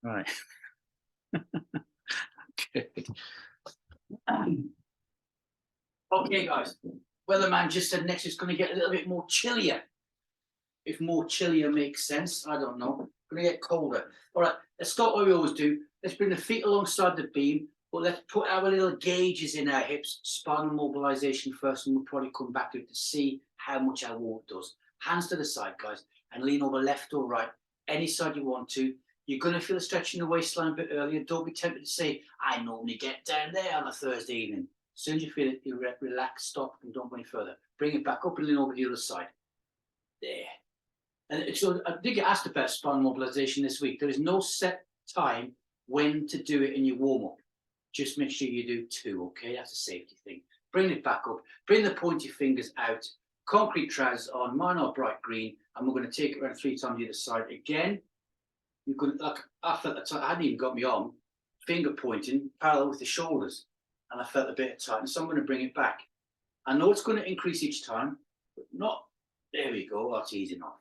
Right. Good. Okay, guys. Weatherman just said next it's going to get a little bit more chillier. If more chillier makes sense, I don't know. Going to get colder. All right, let's start what we always do. Let's bring the feet alongside the beam, but let's put our little gauges in our hips, spinal mobilization first, and we'll probably come back to it to see how much our walk does. Hands to the side, guys, and lean over left or right, any side you want to. You're going to feel a stretch in the waistline a bit earlier. Don't be tempted to say, I normally get down there on a Thursday evening. As soon as you feel it, you relax, stop, and don't go any further. Bring it back up and lean over the other side. There. And so I did get asked about spinal mobilization this week. There is no set time when to do it in your warm-up. Just make sure you do 2, okay? That's a safety thing. Bring it back up. Bring the pointy fingers out. Concrete trousers on. Mine are bright green. And we're going to take it around 3 times the other side. Again, you're going to, like, I felt the time, I hadn't even got me on. Finger pointing parallel with the shoulders. And I felt a bit of tightness. So I'm going to bring it back. I know it's going to increase each time, but not. There we go. That's easy enough.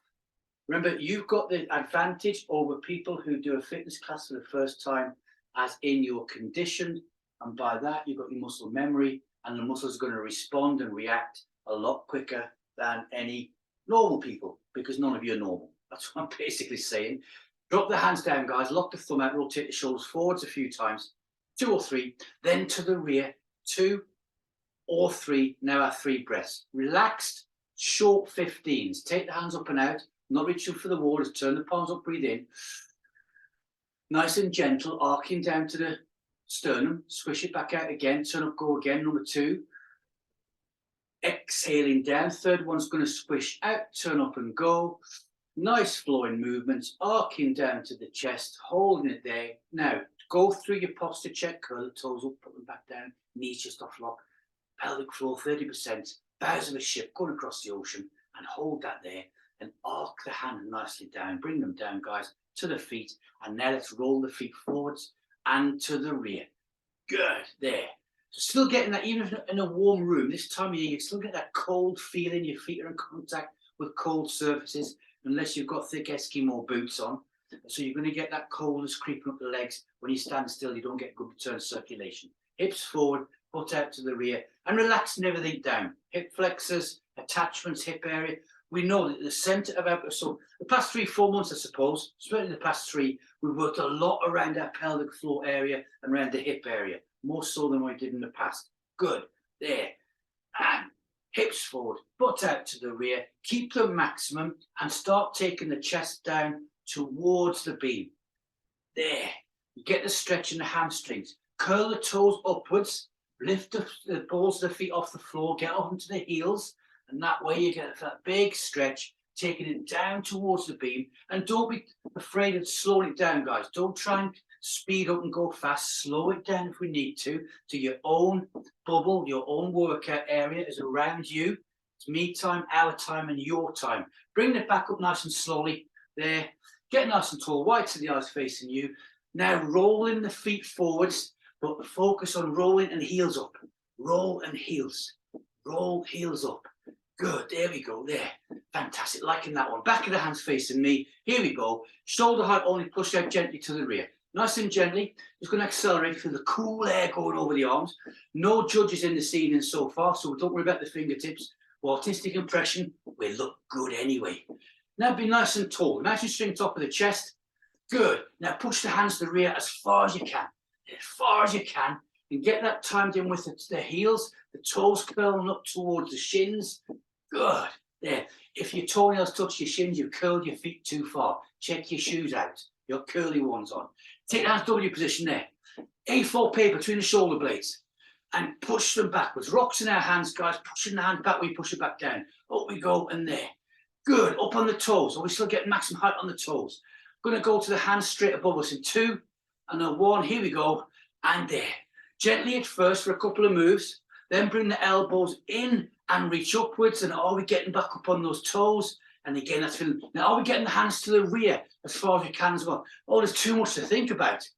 Remember, you've got the advantage over people who do a fitness class for the first time, as in you're conditioned, and by that you've got your muscle memory, and the muscles are going to respond and react a lot quicker than any normal people, because none of you are normal. That's what I'm basically saying. Drop the hands down, guys, lock the thumb out, rotate the shoulders forwards a few times, 2 or 3, then to the rear, 2 or 3, now our 3 breaths. Relaxed, short 15s. Take the hands up and out. Not reaching for the wall, just turn the palms up, breathe in. Nice and gentle, arcing down to the sternum. Swish it back out again, turn up, go again, number 2. Exhaling down, third one's going to swish out, turn up and go. Nice flowing movements, arcing down to the chest, holding it there. Now, go through your posture check, curl the toes up, put them back down, knees just off lock. Pelvic floor, 30%, bows of a ship going across the ocean, and hold that there. And arc the hand nicely down. Bring them down, guys, to the feet. And now let's roll the feet forwards and to the rear. Good, there. So still getting that, even in a warm room, this time of year, you still get that cold feeling. Your feet are in contact with cold surfaces, unless you've got thick Eskimo boots on. So you're going to get that coldness creeping up the legs. When you stand still, you don't get good return of circulation. Hips forward, butt out to the rear, and relaxing everything down. Hip flexors, attachments, hip area. We know that the centre of our, so the past 3-4 months, I suppose, especially the past 3, we've worked a lot around our pelvic floor area and around the hip area, more so than we did in the past. Good, there. And hips forward, butt out to the rear, keep the maximum, and start taking the chest down towards the beam. There. You get the stretch in the hamstrings. Curl the toes upwards, lift the balls of the feet off the floor, get onto the heels. And that way you get that big stretch, taking it down towards the beam. And don't be afraid of slowing it down, guys. Don't try and speed up and go fast. Slow it down if we need to your own bubble, your own workout area is around you. It's me time, our time, and your time. Bring it back up nice and slowly. There. Get nice and tall, white to the eyes facing you. Now rolling the feet forwards, but focus on rolling and heels up. Roll and heels. Roll, heels up. Good, there we go, there. Fantastic, liking that one. Back of the hands facing me. Here we go. Shoulder height only, push out gently to the rear. Nice and gently. Just going to accelerate, feel the cool air going over the arms. No judges in this evening so far, so don't worry about the fingertips. Well, artistic impression, we look good anyway. Now be nice and tall. Nice and straight top of the chest. Good. Now push the hands to the rear as far as you can. As far as you can. And get that timed in with the heels, the toes curling up towards the shins. Good. There. If your toenails touch your shins, you've curled your feet too far. Check your shoes out. Your curly ones on. Take the hands W position there. A4 paper between the shoulder blades. And push them backwards. Rocks in our hands, guys. Pushing the hand back, we push it back down. Up we go and there. Good. Up on the toes. Are we still getting maximum height on the toes? Going to go to the hands straight above us in 2 and a 1. Here we go. And there. Gently at first for a couple of moves. Then bring the elbows in and reach upwards. And are we getting back up on those toes? And again, that's feeling. Now, are we getting the hands to the rear as far as we can as well? Oh, there's too much to think about.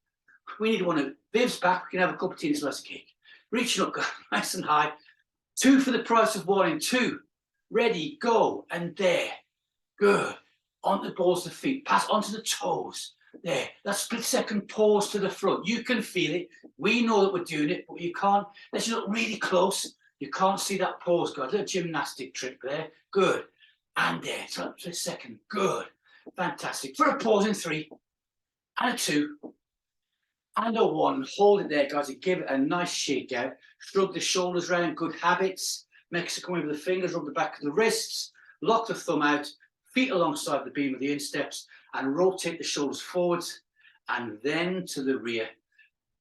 We need one of Viv's back. We can have a cup of tea and a slice of cake. Reaching up, nice and high. 2 for the price of 1 in 2. Ready, go, and there. Good. Onto the balls of the feet. Pass onto the toes. There, that split second pause to the front. You can feel it. We know that we're doing it, but you can't. Let's look really close. You can't see that pause, guys. Little gymnastic trick there. Good. And there, split second. Good. Fantastic. For a pause in 3, and a 2, and a 1. Hold it there, guys, and give it a nice shake out. Shrug the shoulders round. Good habits. Mexican with the fingers, rub the back of the wrists. Lock the thumb out. Feet alongside the beam of the insteps, and rotate the shoulders forwards and then to the rear.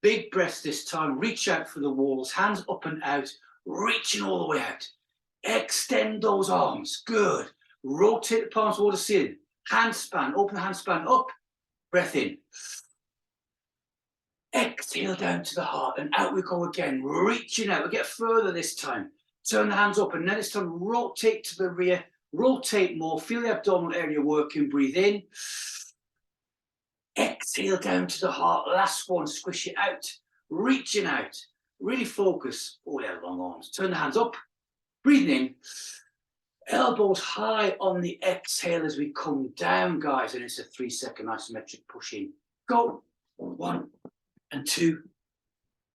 Big breaths this time. Reach out for the walls, hands up and out, reaching all the way out. Extend those arms. Good. Rotate the palms towards the ceiling. Hand span, open the hand span up. Breath in. Exhale down to the heart, and out we go again. Reaching out. We'll get further this time. Turn the hands up, and then this time rotate to the rear. Rotate more, feel the abdominal area working, breathe in. Exhale down to the heart, last one, squish it out, reaching out, really focus. Oh yeah, long arms. Turn the hands up, breathe in. Elbows high on the exhale as we come down, guys, and it's a 3-second isometric push in. Go, 1 and 2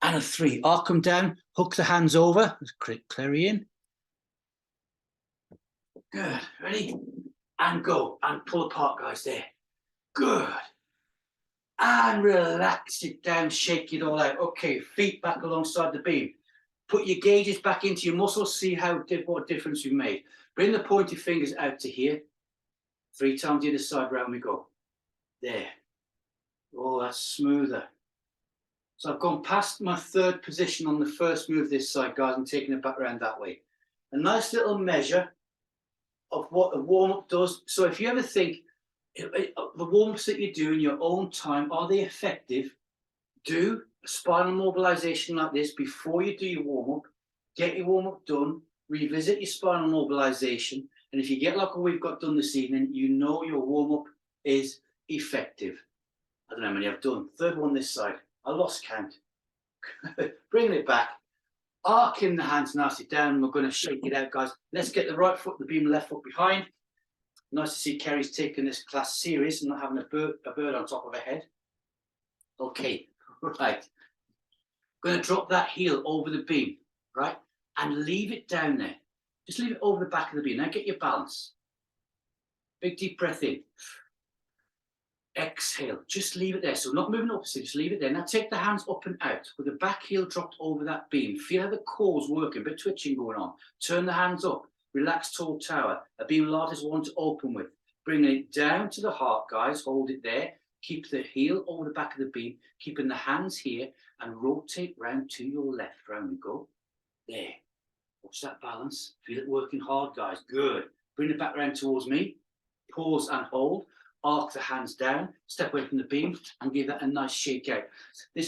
and a 3. Arc them down, hook the hands over, cleary in. Good, ready? And go, and pull apart, guys, there. Good. And relax it down, shake it all out. Okay, feet back alongside the beam. Put your gauges back into your muscles, see what difference you made. Bring the pointy fingers out to here. 3 times the other side, round we go. There. Oh, that's smoother. So I've gone past my 3rd position on the first move this side, guys, and taking it back around that way. A nice little measure of what the warm-up does. So if you ever think, the warm-ups that you do in your own time, are they effective? Do a spinal mobilization like this before you do your warm-up. Get your warm-up done, revisit your spinal mobilization, and if you get like what we've got done this evening, you know your warm-up is effective. I don't know how many I've done. 3rd one this side. I lost count. Bringing it back. Arcing the hands nicely down. We're going to shake it out, guys. Let's get the right foot, the beam, left foot behind. Nice to see Kerry's taking this class serious and not having a bird on top of her head. Okay, right. Going to drop that heel over the beam, right? And leave it down there. Just leave it over the back of the beam. Now get your balance. Big deep breath in. Exhale, just leave it there. So not moving opposite, just leave it there. Now take the hands up and out with the back heel dropped over that beam. Feel how the core's working, a bit of twitching going on. Turn the hands up, relax tall tower. A Beamlates one to open with. Bringing it down to the heart, guys. Hold it there. Keep the heel over the back of the beam, keeping the hands here, and rotate round to your left. Round we go. There. Watch that balance. Feel it working hard, guys. Good. Bring it back round towards me. Pause and hold. Arc the hands down, step away from the beam, and give that a nice shake out.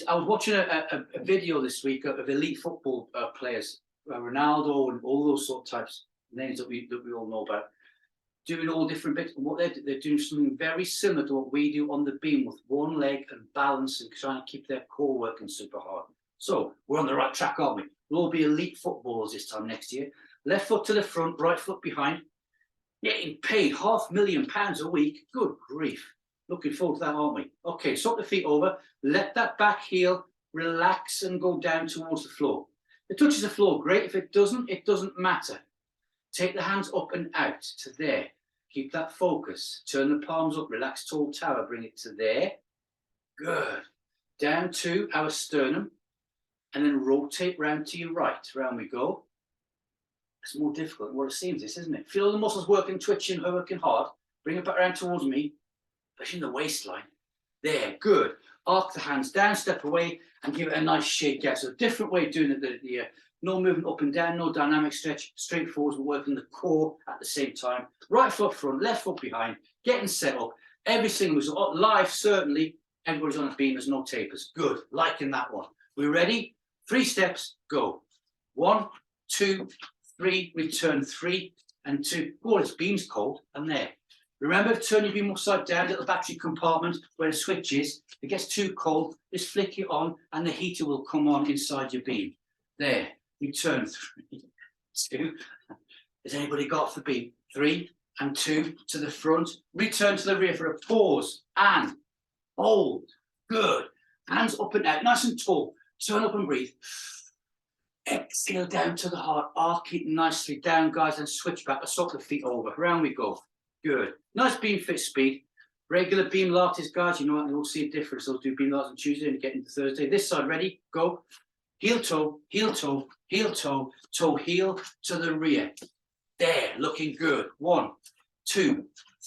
I was watching a video this week of elite football players, Ronaldo and all those sort of types, names that we all know about, doing all different bits. And what they're doing something very similar to what we do on the beam with one leg and balance and trying to keep their core working super hard. So we're on the right track, aren't we? We'll all be elite footballers this time next year. Left foot to the front, right foot behind. Getting paid £500,000 a week. Good grief. Looking forward to that, aren't we? Okay, swap the feet over. Let that back heel relax and go down towards the floor. If it touches the floor, great. If it doesn't matter. Take the hands up and out to there. Keep that focus. Turn the palms up. Relax tall tower. Bring it to there. Good. Down to our sternum. And then rotate round to your right. Round we go. It's more difficult than what it seems, this, isn't it? Feel the muscles working, twitching, working hard. Bring it back around towards me, pushing the waistline. There, good. Arc the hands down, step away, and give it a nice shake out. So a different way of doing it. No movement up and down, no dynamic stretch. Straight forwards, we're working the core at the same time. Right foot front, left foot behind, getting set up. Every single result. Live, certainly. Everybody's on a beam, there's no tapers. Good, liking that one. We're ready? 3 steps, go. 1, 2, 3, return 3 and 2. Oh, this beam's cold, and there. Remember to turn your beam upside down, little battery compartment where the switch is. If it gets too cold, just flick it on and the heater will come on inside your beam. There, return 3, 2. Has anybody got off the beam? 3 and 2 to the front. Return to the rear for a pause and hold, good. Hands up and out, nice and tall. Turn up and breathe. Exhale down to the heart, arc it nicely down, guys, and switch back. Let's swap the feet over. Round we go. Good. Nice Beamfit speed. Regular Beamlates, guys, you know what? You'll see a difference. They'll do Beamlates on Tuesday and get into Thursday. This side, ready? Go. Heel, toe, heel, toe, heel, toe, toe, heel to the rear. There, looking good. 1, 2,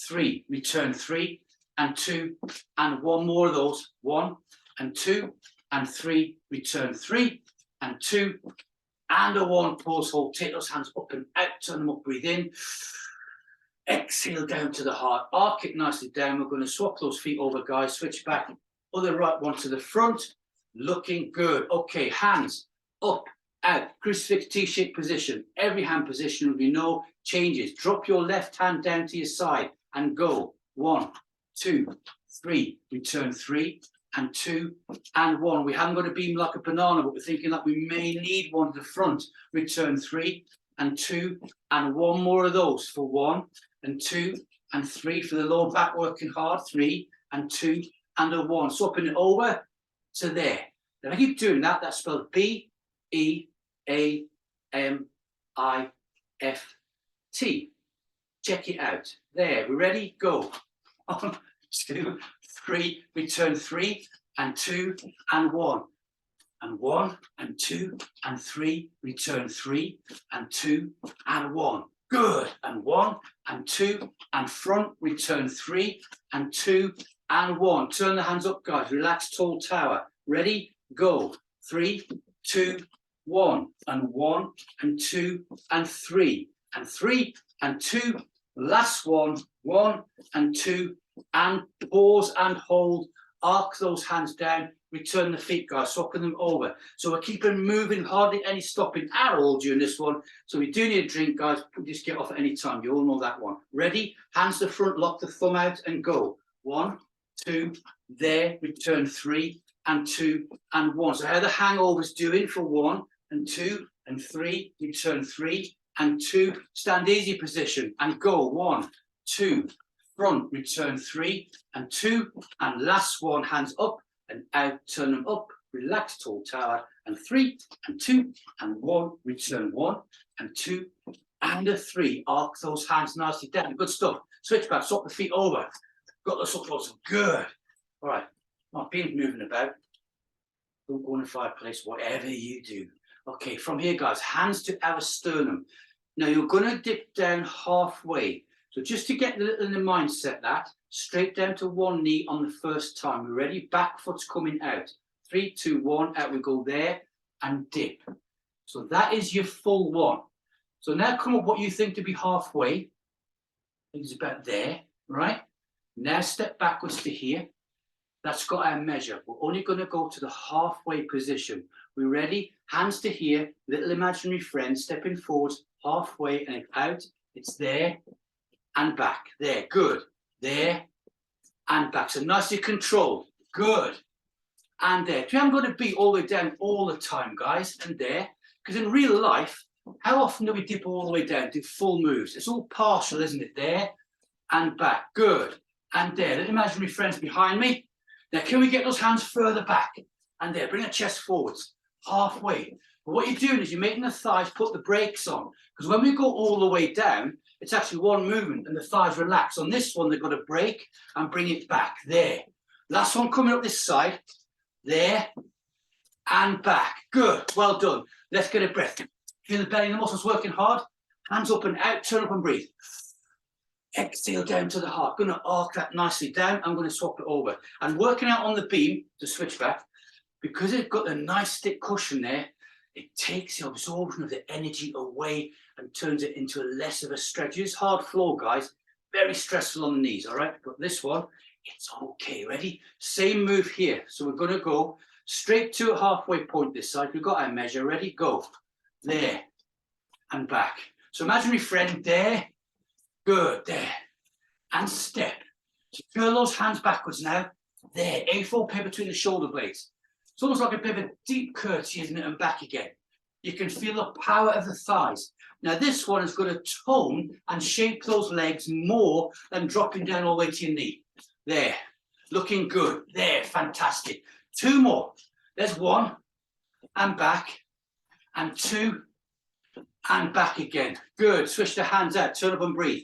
3. Return 3 and 2 and 1 more of those. 1 and 2 and 3. Return 3 and 2 and a 1. Pause, hold. Take those hands up and out. Turn them up. Breathe in. Exhale down to the heart. Arc it nicely down. We're going to swap those feet over, guys. Switch back. Other right one to the front. Looking good. Okay, hands up, out. Crucifix T-shaped position. Every hand position will be no changes. Drop your left hand down to your side and go. 1, 2, 3. Return 3 and 2 and 1. We haven't got a beam like a banana, but we're thinking that we may need one to the front. Return 3 and 2 and 1 more of those for 1 and 2 and 3 for the lower back working hard. 3 and 2 and a 1. Swapping it over to there. Now I keep doing that. That's spelled B-E-A-M-I-F-T. Check it out. There, we ready? Go. 1, 2, 3. Return 3 and 2 and 1. And 1 and 2 and 3. Return 3 and 2 and 1. Good. And 1 and 2 and front. Return 3 and 2 and 1. Turn the hands up, guys. Relax, tall tower. Ready? Go. 3, 2, 1. And 1 and 2 and 3. And 3 and 2. Last one. 1 and 2. And pause and hold. Arc those hands down. Return the feet, guys. Swapping them over. So we're keeping moving. Hardly any stopping at all during this one. So we do need a drink, guys. Just get off at any time. You all know that one. Ready? Hands to front. Lock the thumb out and go. 1, 2. There. Return 3 and 2 and 1. So how the hangovers doing for 1 and 2 and 3. Return 3 and 2. Stand easy position and go. 1, 2. Front. Return 3 and 2 and last one. Hands up and out. Turn them up. Relax, tall tower. And 3 and 2 and 1. Return 1 and 2 and a 3. Arc those hands nicely down. Good stuff. Switch back. Swap the feet over. Got those up close. Good. All right. Not being moving about. Don't go in the fireplace. Whatever you do. Okay. From here, guys. Hands to our sternum. Now you're going to dip down halfway. So just to get a little in the mindset that, straight down to one knee on the first time. We're ready? Back foot's coming out. 3, 2, 1, out we go there and dip. So that is your full one. So now come up what you think to be halfway. I think it's about there, right? Now step backwards to here. That's got our measure. We're only going to go to the halfway position. We ready? Hands to here, little imaginary friend, stepping forwards, halfway and out. It's there. And back. There. Good. There. And back. So nicely controlled. Good. And there. We haven't got to be all the way down all the time, guys. And there. Because in real life, how often do we dip all the way down, do full moves? It's all partial, isn't it? There. And back. Good. And there. The imaginary friends behind me. Now, can we get those hands further back? And there. Bring the chest forwards. Halfway. But what you're doing is you're making the thighs put the brakes on. Because when we go all the way down, it's actually one movement and the thighs relax. On this one, they've got to break and bring it back. There. Last one coming up this side. There. And back. Good. Well done. Let's get a breath. Feel the belly and the muscles working hard. Hands up and out. Turn up and breathe. Exhale down to the heart. Going to arc that nicely down. I'm going to swap it over. And working out on the beam to switch back. Because it's got a nice thick cushion there, it takes the absorption of the energy away and turns it into less of a stretch. It's hard floor, guys. Very stressful on the knees, all right? But this one, it's okay. Ready? Same move here. So we're going to go straight to a halfway point this side. We've got our measure. Ready? Go. There. And back. So imaginary friend there. Good. There. And step. So curl those hands backwards now. There. A4 pin between the shoulder blades. It's almost like a bit of a deep curtsy, isn't it? And back again. You can feel the power of the thighs. Now this one is going to tone and shape those legs more than dropping down all the way to your knee. There. Looking good. There, fantastic. 2 more. There's 1 and back, and 2 and back again. Good. Switch the hands out. Turn up and breathe.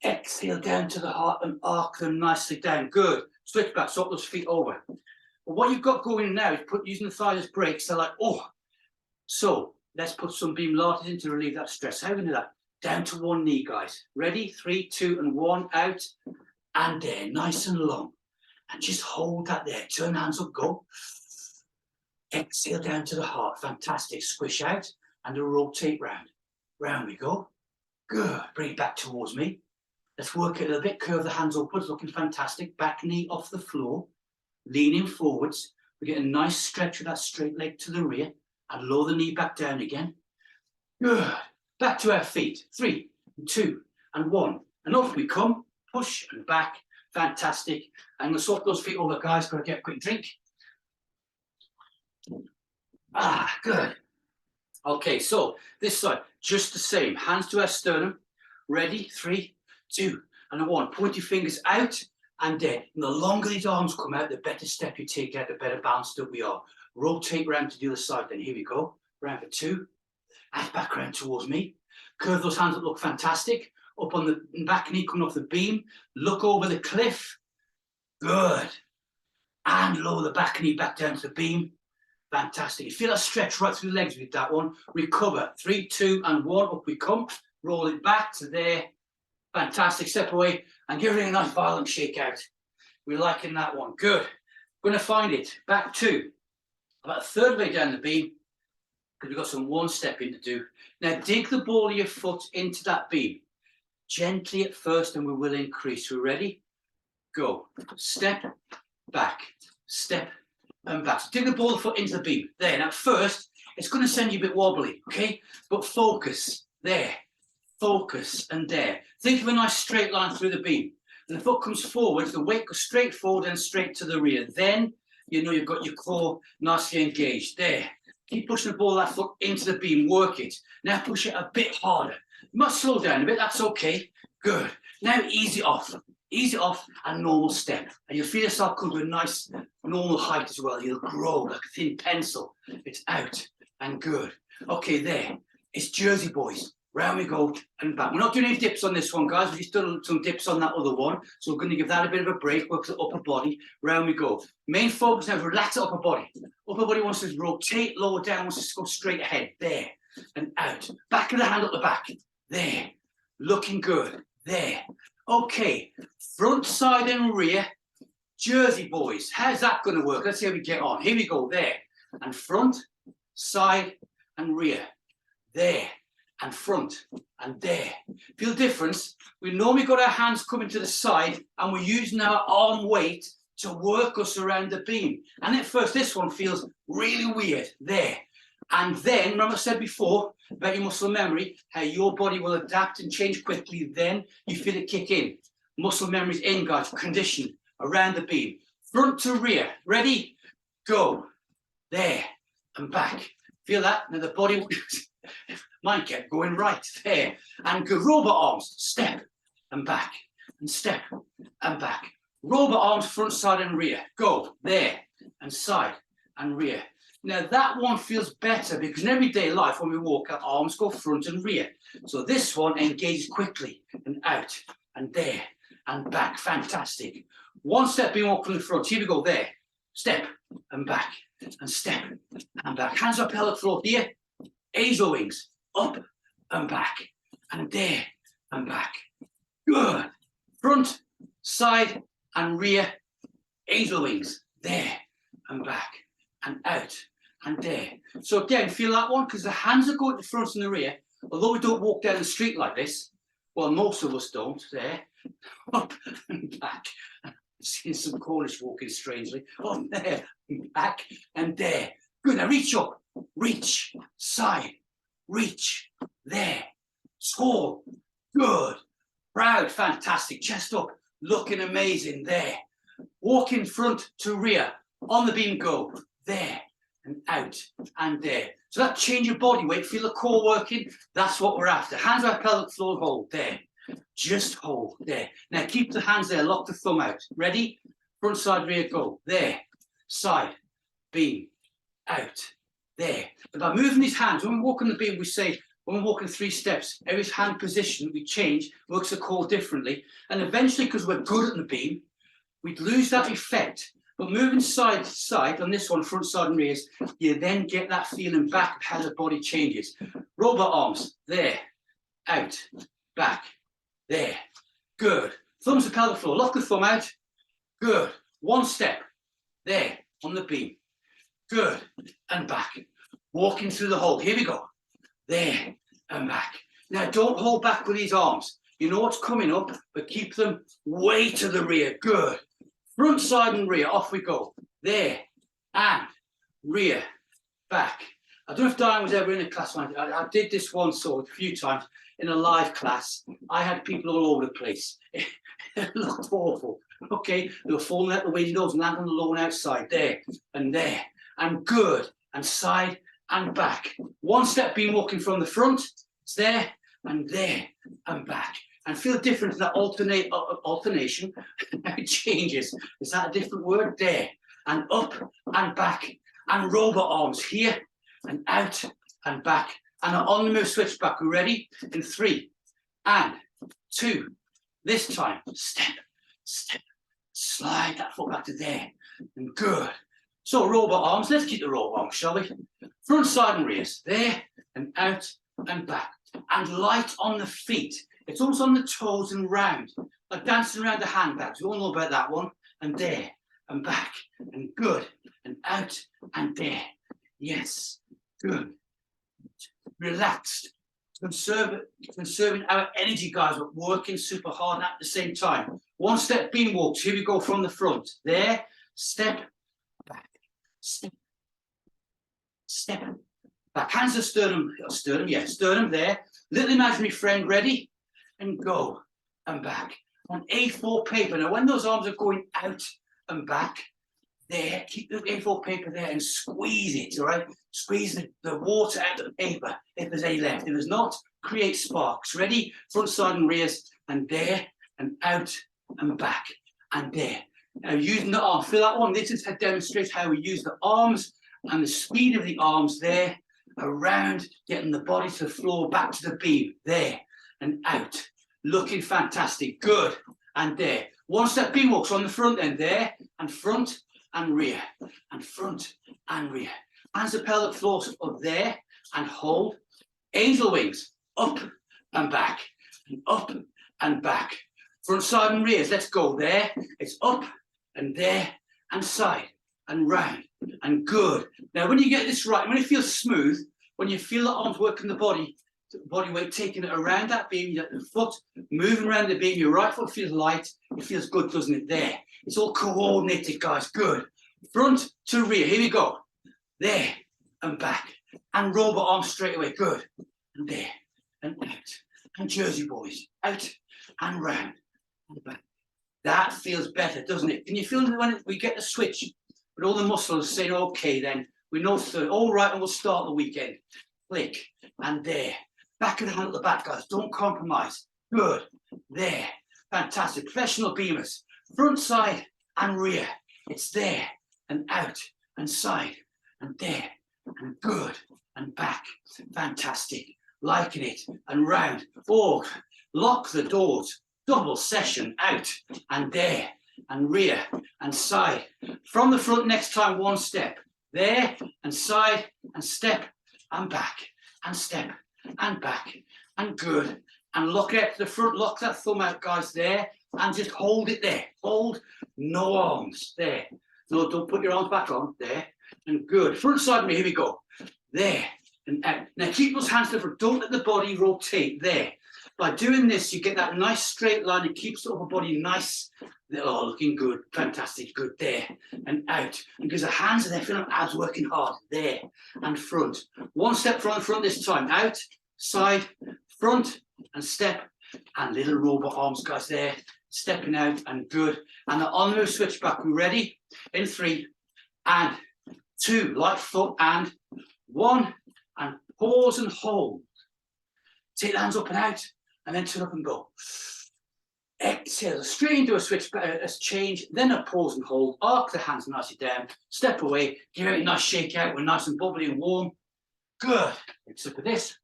Exhale down to the heart and arc them nicely down. Good. Switch back. Swap those feet over. But what you've got going now is using the thighs as brakes. They're like, oh. So let's put some Beamlates in to relieve that stress. How are we going to do that? Down to 1 knee, guys. Ready? 3, 2, and 1. Out. And there. Nice and long. And just hold that there. Turn hands up. Go. Exhale down to the heart. Fantastic. Squish out. And a rotate round. Round we go. Good. Bring it back towards me. Let's work it a little bit. Curve the hands upwards. Looking fantastic. Back knee off the floor. Leaning forwards. We get a nice stretch with that straight leg to the rear. And lower the knee back down again. Good. Back to our feet. 3, 2, and 1. And off we come. Push and back. Fantastic. I'm going to swap those feet over, guys. Got to get a quick drink. Ah, good. Okay, so this side, just the same. Hands to our sternum. Ready? 3, 2, and 1. Point your fingers out and down. And the longer these arms come out, the better step you take out, the better balanced up we are. Rotate round to the other side then. Here we go. Round for 2. And back round towards me. Curve those hands up, look fantastic. Up on the back knee, coming off the beam. Look over the cliff. Good. And lower the back knee back down to the beam. Fantastic. You feel that stretch right through the legs with that one. Recover. 3, 2, and 1. Up we come. Roll it back to there. Fantastic. Step away and give it a nice violent shake out. We're liking that one. Good. Going to find it. Back 2. About a third way down the beam. Because we've got some 1 stepping to do. Now dig the ball of your foot into that beam. Gently at first, and we will increase. We're ready? Go. Step, back, step, and back. So dig the ball of the foot into the beam. There. Now first, it's going to send you a bit wobbly, okay? But focus. There. Focus, and there. Think of a nice straight line through the beam. And the foot comes forward, the weight goes straight forward and straight to the rear. Then, you know you've got your core nicely engaged. There. Keep pushing the ball of that foot into the beam. Work it. Now push it a bit harder. You must slow down a bit. That's okay. Good. Now ease it off. Ease it off and normal step. And you'll feel yourself come to a nice normal height as well. You'll grow like a thin pencil. It's out and good. Okay, there. It's Jersey boys. Round we go and back. We're not doing any dips on this one, guys. We've just done some dips on that other one. So we're going to give that a bit of a break. Work the upper body. Round we go. Main focus now is relax the upper body. Upper body wants to rotate, lower down, wants to go straight ahead. There. And out. Back of the hand up the back. There. Looking good. There. Okay. Front, side and rear. Jersey boys. How's that going to work? Let's see how we get on. Here we go. There. And front, side and rear. There. And front and there. Feel the difference? We normally got our hands coming to the side and we're using our arm weight to work us around the beam. And at first this one feels really weird. There. And then, remember I said before about your muscle memory, how your body will adapt and change quickly. Then you feel it kick in. Muscle memory's in, guys. Condition around the beam. Front to rear. Ready? Go. There. And back. Feel that? Now the body... Mine kept going right there. And good. Robot arms. Step and back. And step and back. Robot arms front, side and rear. Go. There. And side and rear. Now that one feels better because in everyday life when we walk, our arms go front and rear. So this one engages quickly and out and there and back. Fantastic. 1 step being walked from the front. Here we go. There. Step and back. And step and back. Hands up, pelvic floor here. Angel wings. Up and back, and there and back. Good. Front, side, and rear. Angel wings. There and back, and out, and there. So again, feel that one because the hands are going to the front and the rear. Although we don't walk down the street like this, well, most of us don't. There, up and back. Seeing some Cornish walking strangely. Up there, and back, and there. Good. Now reach up, reach, side. Reach, there, tall, good, proud, fantastic, chest up, looking amazing, there, walking front to rear, on the beam go, there, and out, and there. So that change your body weight, feel the core working, that's what we're after. Hands on pelvic floor, hold, there, just hold, there. Now keep the hands there, lock the thumb out, ready? front, side, rear, go. There, side, beam, out, there. But by moving these hands, when we walk on the beam, we say, when we're walking 3 steps, every hand position we change works the core differently. And eventually, because we're good at the beam, we'd lose that effect. But moving side to side on this one, front, side, and rears, you then get that feeling back of how the body changes. Robot arms, there, out, back, there, good. Thumbs to pelvic floor, lock the thumb out, good. 1 step, there, on the beam, good, and back. Walking through the hole, here we go, there, and back. Now don't hold back with these arms. You know what's coming up, but keep them way to the rear, good. Front, side, and rear, off we go. There, and rear, back. I don't know if Diane was ever in a class. I did this once or a few times in a live class. I had people all over the place. It looked awful. Okay, they were falling out the windows and landing on the lawn outside. There, and good, and side, and back. 1 step beam walking from the front. It's there, and back. And feel different in that alternation. It changes. Is that a different word? There, and up, and back. And robot arms here, and out, and back. And on the move, switch back. We're ready? In 3, and 2. This time, step, step. Slide that foot back to there. And good. So robot arms, let's keep the robot arms, shall we? Front, side, and rears. There, and out, and back. And light on the feet. It's almost on the toes and round, like dancing around the handbags. We all know about that one. And there, and back, and good, and out, and there. Yes, good. Relaxed. Conserving our energy, guys, but working super hard at the same time. 1 step beam walks. Here we go from the front. There, step, back, step, step, back. Hands to sternum, sternum there. Little imaginary friend ready. And go, and back. On A4 paper. Now, when those arms are going out and back, there, keep the A4 paper there and squeeze it, all right? Squeeze the water out of the paper if there's any left. If there's not, create sparks. Ready? Front, side, and rears, and there, and out, and back, and there. Now, using the arm, feel that one. This is to demonstrate how we use the arms and the speed of the arms there, around, getting the body to the floor, back to the beam, there, and out. Looking fantastic. Good. And there. 1 step beam walks on the front then. There, and front, and rear, and front, and rear. Hands to pelvic floor up there, and hold. Angel wings, up, and back, and up, and back. Front, side, and rears. Let's go. There. It's up, and there, and side, and round, and good. Now, when you get this right, when it feels smooth, when you feel the arms working the body weight, taking it around that beam, you get the foot moving around the beam, your right foot feels light, it feels good, doesn't it? There. It's all coordinated, guys. Good. Front to rear. Here we go. There, and back. And robot arms straight away. Good. And there, and out. And Jersey boys. Out, and round, and back. That feels better, doesn't it? Can you feel it when we get the switch? But all the muscles saying, okay, then. We know, so, all right, and we'll start the weekend. Click, and there. Back of the hand at the back, guys. Don't compromise. Good. There. Fantastic. Professional beamers. Front, side, and rear. It's there, and out, and side, and there, and good, and back. Fantastic. Liking it. And round. Oh, lock the doors. Double session. Out, and there, and rear, and side. From the front next time, 1 step. There, and side, and step, and back, and step, and back, and good. And lock it to the front, lock that thumb out, guys, there, and just hold it there. Hold, no arms, there. No, don't put your arms back on, there, and good. Front side of me, here we go. There, and out. Now keep those hands to the front, don't let the body rotate, there. By doing this, you get that nice straight line, it keeps the upper body nice. Oh, looking good, fantastic, good, there, and out. And because the hands are there, feel like abs working hard, there, and front. 1 step from the front this time, out, side, front, and step, and little robot arms, guys, there, stepping out, and good. And the on-move switch back, we ready? In 3, and 2, light foot, and 1, and pause and hold. Take the hands up and out, and then turn up and go. Exhale, straight into a switch, a change, then a pause and hold. Arc the hands nicely down. Step away, give it a nice shake out. We're nice and bubbly and warm. Good. Let's look at this.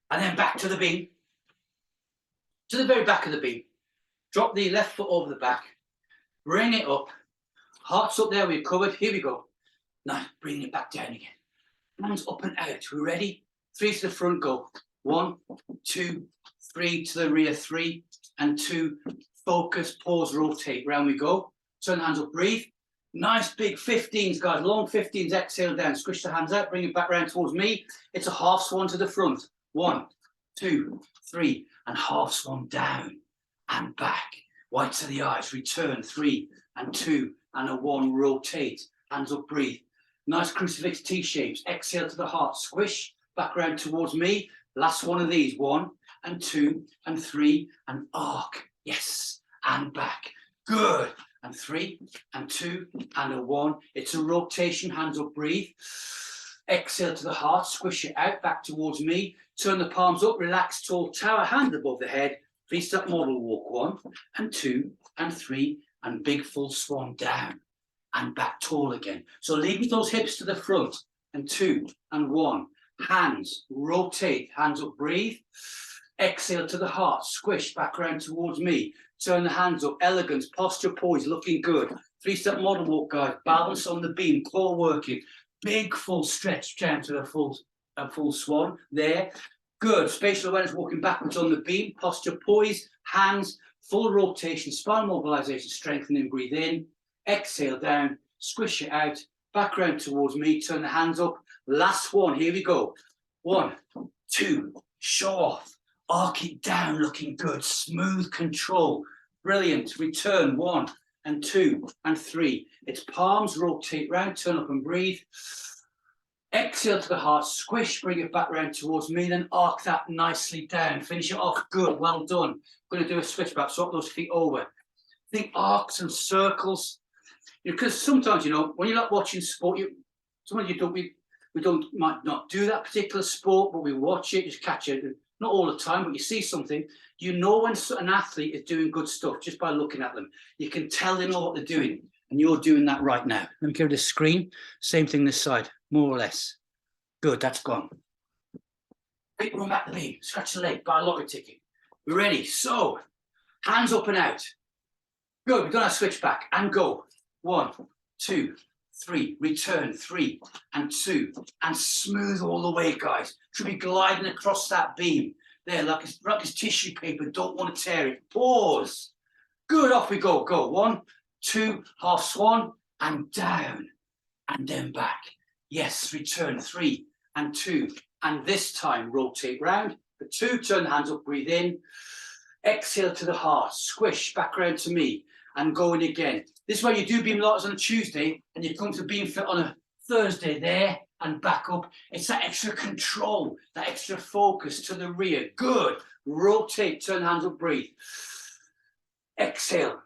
And then back to the beam. To the very back of the beam. Drop the left foot over the back. Bring it up. Hearts up there, we're covered. Here we go. Now, bring it back down again. Hands up and out. We're ready? 3 to the front, go. 1, 2, 3 to the rear, 3 and 2. Focus, pause, rotate. Round we go. Turn the hands up, breathe. Nice big 15s, guys. Long 15s, exhale down. Squish the hands out, bring it back round towards me. It's a half swan to the front. 1, 2, 3, and half swan down and back. White to the eyes, return. 3 and 2 and a 1, rotate. Hands up, breathe. Nice crucifix T-shapes. Exhale to the heart, squish, back round towards me. Last one of these, 1 and 2 and 3 and arc. Yes, and back. Good. And 3 and 2 and a 1. It's a rotation, hands up, breathe. Exhale to the heart, squish it out, back towards me. Turn the palms up, relax, tall tower, hand above the head. 3-step model walk, 1 and 2 and 3 and big full swan down and back tall again. So lead with those hips to the front and 2 and 1. Hands, rotate, hands up, breathe. Exhale to the heart, squish back around towards me. Turn the hands up, elegance, posture, poise, looking good. 3-step model walk, guys. Balance on the beam, core working. Big full stretch down to a full swan. There. Good. Spatial awareness, walking backwards on the beam. Posture, poise, hands, full rotation, spine mobilization, strengthening, breathe in. Exhale down, squish it out, back round towards me. Turn the hands up. Last one. Here we go. 1, 2, show off. Arc it down, looking good. Smooth control. Brilliant. Return. 1 and 2 and 3. It's palms, rotate round, turn up and breathe. Exhale to the heart, squish, bring it back round towards me, then arc that nicely down. Finish it off. Good. Well done. I'm going to do a switch back. Swap those feet over. Think arcs and circles. Because sometimes, when you're not watching sport, sometimes we might not do that particular sport, but we watch it, just catch it. Not all the time, but you see something, when an athlete is doing good stuff just by looking at them. You can tell they know what they're doing, and you're doing that right now. Let me go to the screen. Same thing this side, more or less. Good, that's gone. Big run back the beam, scratch the leg, buy a lottery ticket. We're ready. So, hands up and out. Good, we've done our switch back and go. 1, 2, 3, return, 3 and 2, and smooth all the way, guys. Should be gliding across that beam. There, like it's tissue paper, don't want to tear it. Pause. Good, off we go. Go. 1, 2, half swan, and down, and then back. Yes, return, 3 and 2, and this time rotate round. For 2, turn the hands up, breathe in. Exhale to the heart, squish, back round to me, and going again. This is where you do Beamlates on a Tuesday, and you come to Beamfit on a Thursday there, and back up. It's that extra control, that extra focus to the rear. Good. Rotate, turn hands up, breathe. Exhale.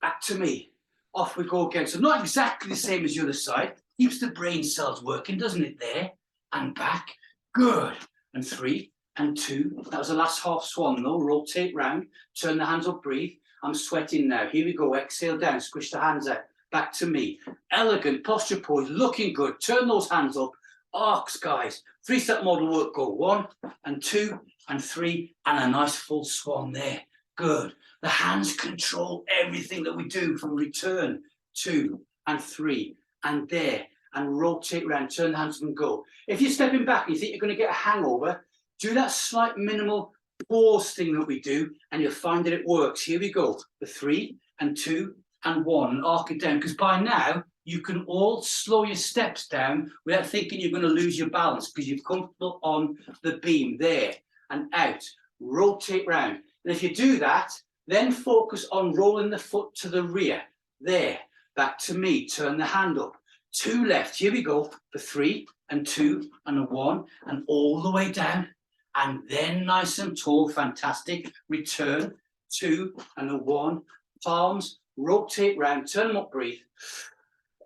Back to me. Off we go again. So not exactly the same as the other side. Keeps the brain cells working, doesn't it? There and back. Good. And 3 and 2. That was the last half swan though. Rotate round. Turn the hands up, breathe. I'm sweating now. Here we go. Exhale down. Squish the hands out. Back to me. Elegant posture, poise, looking good. Turn those hands up. Arcs, guys. 3-step model work. Go 1 and 2 and 3 and a nice full swan there. Good. The hands control everything that we do from return, 2 and 3 and there, and rotate around. Turn the hands up and go. If you're stepping back and you think you're going to get a hangover, do that slight minimal pause thing that we do and you'll find that it works. Here we go. The 3 and 2 and 1 and arc it down, because by now you can all slow your steps down without thinking you're going to lose your balance, because you're comfortable on the beam there and out. Rotate round. And if you do that, then focus on rolling the foot to the rear. There. Back to me. Turn the hand up. 2 left. Here we go. For 3 and 2 and a 1 and all the way down. And then nice and tall. Fantastic. Return. 2 and a 1. Palms. Rotate round. Turn them up. Breathe.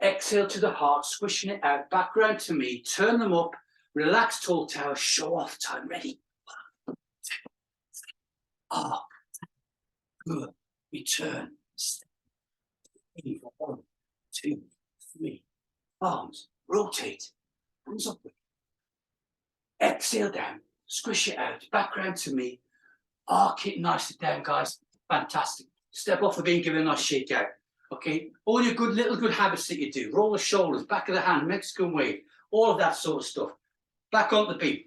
Exhale to the heart. Squishing it out. Back round to me. Turn them up. Relax, tall tower. Show off time. Ready. 1, 2, Up. Good. Return. Step. 1, 2, 3. Arms. Rotate. Hands up. Exhale down. Squish it out. Back round to me. Arc it nicely down, guys. Fantastic. Step off the beam, give it a nice shake out. Okay, all your little good habits that you do. Roll the shoulders, back of the hand, Mexican wave, all of that sort of stuff. Back on the beam.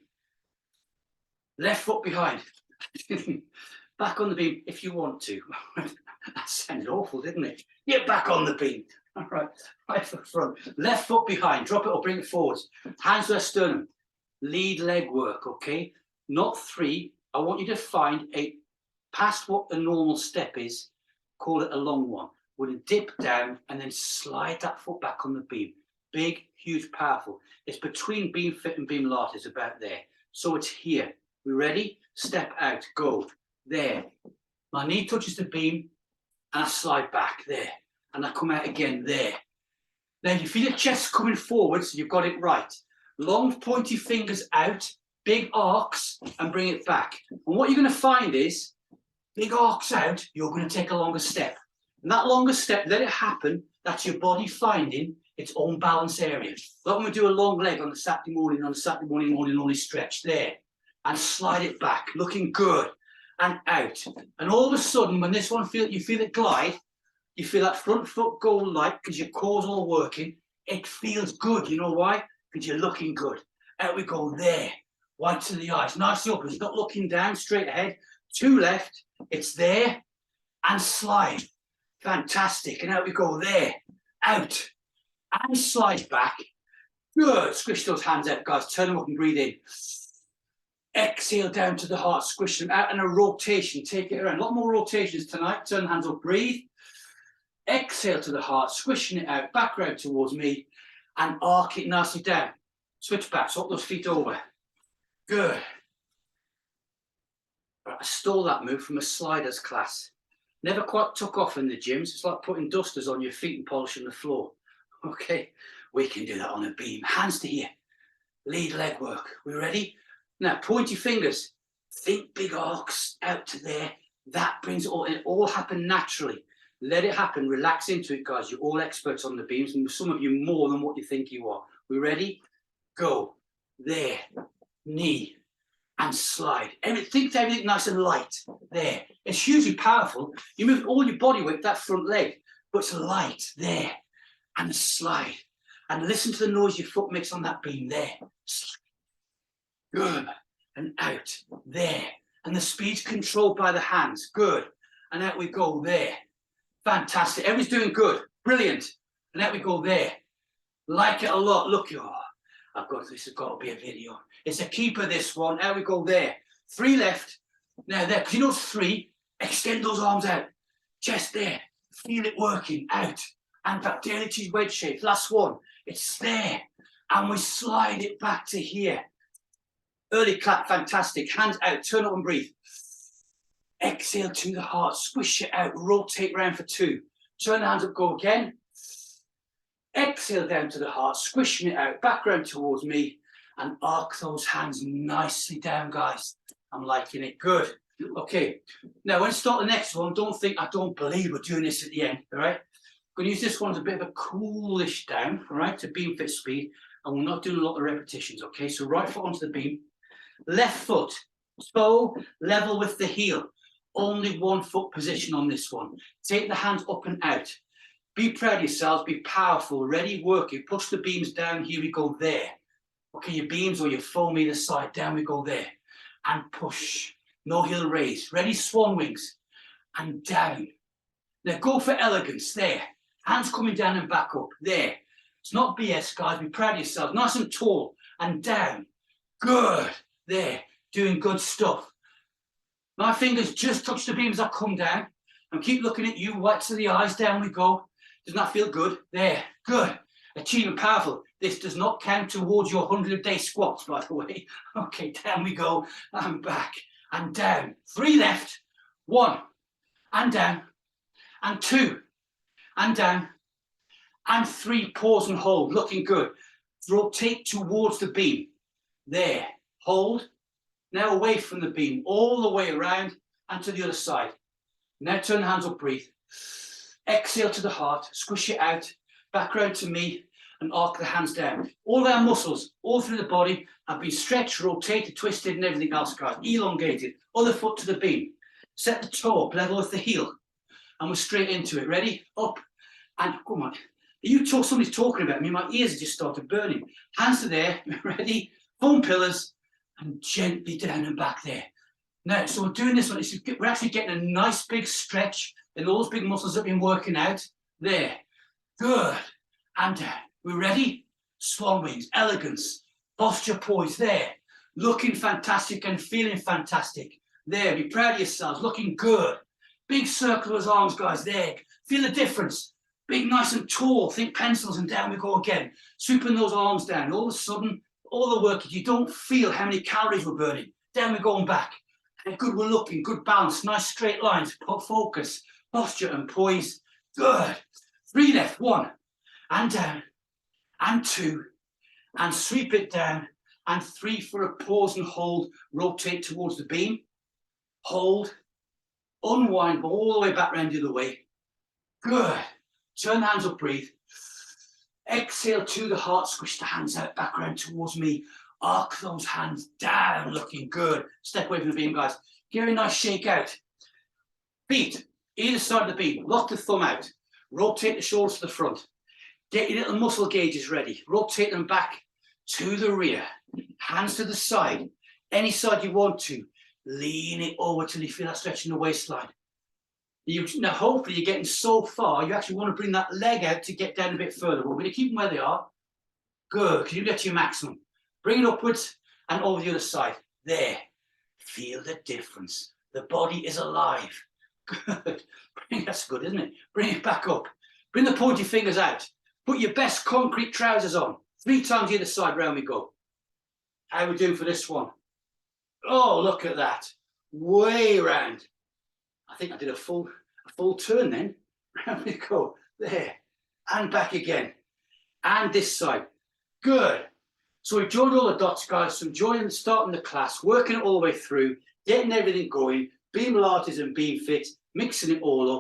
Left foot behind. Back on the beam if you want to. That sounded awful, didn't it? Get back on the beam. All right, right foot front. Left foot behind. Drop it or bring it forwards. Hands to the sternum. Lead leg work, okay? Not 3. I want you to find a, past what the normal step is, call it a long one. We're going to dip down and then slide that foot back on the beam. Big, huge, powerful. It's between Beamfit and Beamlates, about there. So it's here. We ready? Step out, go. There. My knee touches the beam and I slide back, there. And I come out again, there. Now you feel the chest coming forward, so you've got it right. Long pointy fingers out, big arcs, and bring it back. And what you're going to find is, big arcs out, you're going to take a longer step. And that longer step, let it happen, that's your body finding its own balance area. Like when we do a long leg on a Saturday morning, only stretch, there. And slide it back, looking good, and out. And all of a sudden, when this one, you feel it glide, you feel that front foot go light, because your core's all working, it feels good. You know why? Because you're looking good. Out we go, there. White to the eyes, nicely open. It's not looking down, straight ahead. 2 left, it's there, and slide. Fantastic. And out we go, there, out, and slide back. Good. Squish those hands out, guys. Turn them up and breathe in. Exhale down to the heart. Squish them out, and a rotation. Take it around. A lot more rotations tonight. Turn the hands up, breathe. Exhale to the heart, squishing it out, back round towards me, and arc it nicely down. Switch back, swap those feet over. Good. I stole that move from a sliders class. Never quite took off in the gyms. It's like putting dusters on your feet and polishing the floor. Okay, we can do that on a beam. Hands to here. Lead leg work. We ready? Now, pointy fingers. Think big arcs out to there. That brings it all in. It all happen naturally. Let it happen. Relax into it, guys. You're all experts on the beams, and some of you more than what you think you are. We ready? Go. There. Knee. And slide. Think everything nice and light. There. It's hugely powerful. You move all your body weight, that front leg, but it's light. There. And slide. And listen to the noise your foot makes on that beam. There. Slide. Good. And out. There. And the speed's controlled by the hands. Good. And out we go. There. Fantastic. Everybody's doing good. Brilliant. And out we go, there. Like it a lot. Look, this has got to be a video. It's a keeper, this one. Out we go, there. 3 left. Now there, because you know it's 3. Extend those arms out. Chest there. Feel it working. Out. And back. Daily cheese wedge shape. Last one. It's there. And we slide it back to here. Early clap. Fantastic. Hands out. Turn up and breathe. Exhale to the heart, squish it out, rotate round for 2. Turn the hands up, go again. Exhale down to the heart, squishing it out, back round towards me, and arc those hands nicely down, guys. I'm liking it. Good. Okay. Now, when I start the next one, don't think I don't believe we're doing this at the end, all right? I'm going to use this one as a bit of a coolish down, all right, to Beamfit speed, and we're not doing a lot of repetitions, okay? So right foot onto the beam, left foot, toe level with the heel. Only 1 foot position on this one. Take the hands up and out. Be proud of yourselves. Be powerful. Ready, working. Push the beams down. Here we go, there. Okay, your beams or your foam either side. Down we go, there. And push. No heel raise. Ready, swan wings. And down. Now go for elegance. There. Hands coming down and back up. There. It's not BS, guys. Be proud of yourselves. Nice and tall. And down. Good. There. Doing good stuff. My fingers just touch the beam as I come down. And keep looking at you, white to the eyes, down we go. Doesn't that feel good? There, good. Achievement, powerful. This does not count towards your 100-day squats, by the way. Okay, down we go, and back, and down. 3 left, 1, and down, and 2, and down, and 3, pause and hold, looking good. Rotate towards the beam. There, hold. Now away from the beam, all the way around, and to the other side. Now turn the hands up, breathe. Exhale to the heart, squish it out, back round to me, and arc the hands down. All our muscles, all through the body, have been stretched, rotated, twisted, and everything else, guys. Elongated. Other foot to the beam. Set the toe up, level with the heel. And we're straight into it. Ready? Up. And come on. Somebody's talking about me. My ears have just started burning. Hands to there. Ready? Foam pillars. And gently down and back there. Now, so we're doing this one. We're actually getting a nice big stretch in all those big muscles that have been working out. There. Good. And down. We're ready? Swan wings. Elegance. Posture, poise. There. Looking fantastic and feeling fantastic. There. Be proud of yourselves. Looking good. Big circle of those arms, guys. There. Feel the difference. Big, nice and tall. Think pencils, and down we go again. Swooping those arms down. All of a sudden, all the work, you don't feel how many calories we're burning. Down we go and back. And good, we're looking. Good balance. Nice straight lines. Focus. Posture and poise. Good. 3 left. 1. And down. And 2. And sweep it down. And 3 for a pause and hold. Rotate towards the beam. Hold. Unwind, but all the way back round the other way. Good. Turn the hands up, breathe. Exhale to the heart, squish the hands out, back round towards me. Arc those hands down, looking good. Step away from the beam, guys. Give it a nice shake out. Feet, either side of the beam. Lock the thumb out. Rotate the shoulders to the front. Get your little muscle gauges ready. Rotate them back to the rear. Hands to the side. Any side you want to. Lean it over till you feel that stretch in the waistline. Now, hopefully you're getting so far, you actually want to bring that leg out to get down a bit further. We're going to keep them where they are. Good. Can you get to your maximum? Bring it upwards and over the other side. There. Feel the difference. The body is alive. Good. That's good, isn't it? Bring it back up. Bring the pointy fingers out. Put your best concrete trousers on. 3 times the other side, round we go. How are we doing for this one? Oh, look at that. Way round. I think I did a full turn then. Round we go. There. And back again. And this side. Good. So we've joined all the dots, guys. So starting the class, working it all the way through, getting everything going, Beamlates and Beamfit, mixing it all up.